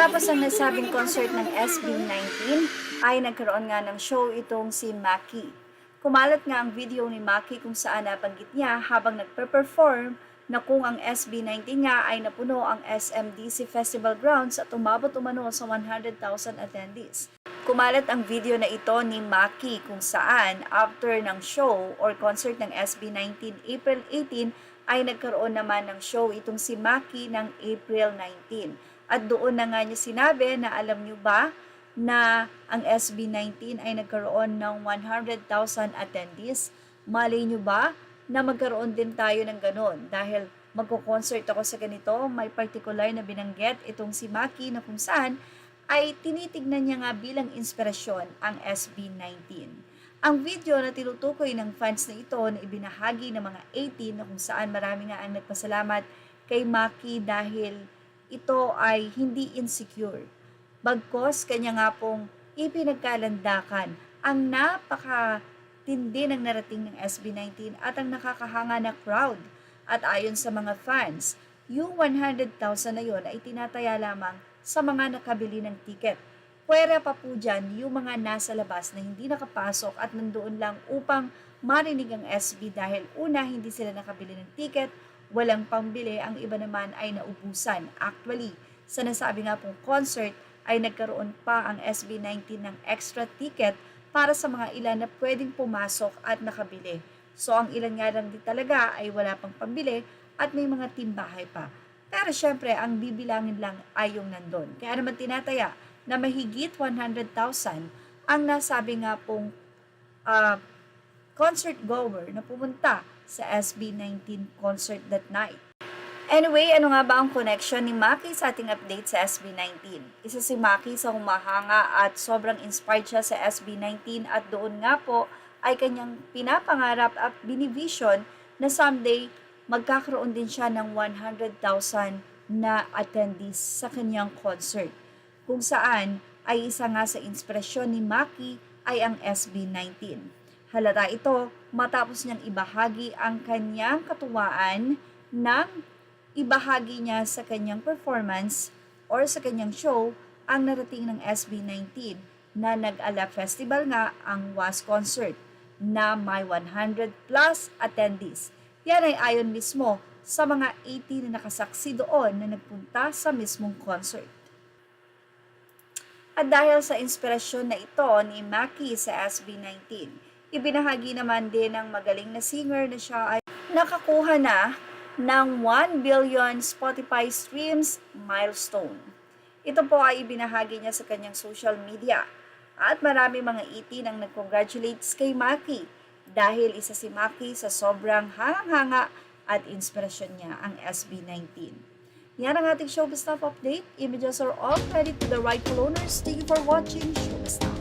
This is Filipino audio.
Matapos ang nasabing concert ng SB19, ay nagkaroon nga ng show itong si Maki. Kumalat nga ang video ni Maki kung saan nabanggit niya habang nagpe-perform na kung ang SB19 nga ay napuno ang SMDC Festival Grounds at umabot umano sa 100,000 attendees. Kumalat ang video na ito ni Maki kung saan after ng show or concert ng SB19 April 18 ay nagkaroon naman ng show itong si Maki ng April 19. At doon na nga niya sinabi na alam niyo ba na ang SB19 ay nagkaroon ng 100,000 attendees. Malay niyo ba na magkaroon din tayo ng ganon dahil magko-concert ako sa ganito, may particular na binanggit itong si Maki na kung saan ay tinitignan niya nga bilang inspirasyon ang SB19. Ang video na tinutukoy ng fans na ito na ibinahagi ng mga 18 na kung saan marami nga ang nagpasalamat kay Maki dahil ito ay hindi insecure. Bagkos kanya nga pong ipinagkalandakan ang napakatindi ng narating ng SB19 at ang nakakahanga na crowd. At ayon sa mga fans, yung 100,000 na yon ay tinataya lamang sa mga nakabili ng tiket. Pwera pa po dyan yung mga nasa labas na hindi nakapasok at nandoon lang upang marinig ang SB dahil una hindi sila nakabili ng tiket, walang pambili, ang iba naman ay naubusan. Actually, sa nasabi nga pong concert ay nagkaroon pa ang SB19 ng extra ticket para sa mga ilan na pwedeng pumasok at nakabili. So ang ilan nga lang din talaga ay wala pang pambili at may mga timbahay pa. Pero syempre, ang bibilangin lang ay yung nandun. Kaya naman tinataya na mahigit 100,000 ang nasabi nga pong concert goer na pumunta sa SB19 concert that night. Anyway, ano nga ba ang connection ni Maki sa ating update sa SB19? Isa si Maki sa humahanga at sobrang inspired siya sa SB19 at doon nga po ay kanyang pinapangarap at binivision na someday magkakaroon din siya ng 100,000 na attendees sa kanyang concert. Kung saan ay isa nga sa inspirasyon ni Maki ay ang SB19. Halata ito matapos niyang ibahagi ang kanyang katuwaan ng ibahagi niya sa kanyang performance or sa kanyang show ang narating ng SB19 na nag-ala festival nga ang WAS concert na may 100 plus attendees. Yan ay ayon mismo sa mga 80 na nakasaksi doon na nagpunta sa mismong concert. At dahil sa inspirasyon na ito ni Maki sa SB19, ibinahagi naman din ng magaling na singer na siya ay nakakuha na ng 1 billion Spotify streams milestone. Ito po ay ibinahagi niya sa kanyang social media at marami mga 18 ang nag-congratulates kay Maki dahil isa si Maki sa sobrang hangang-hanga at inspirasyon niya ang SB19. Yan ang ating Showbiz Stuff update. Images are all credit to the rightful owners. Thank you for watching Showbiz Stuff.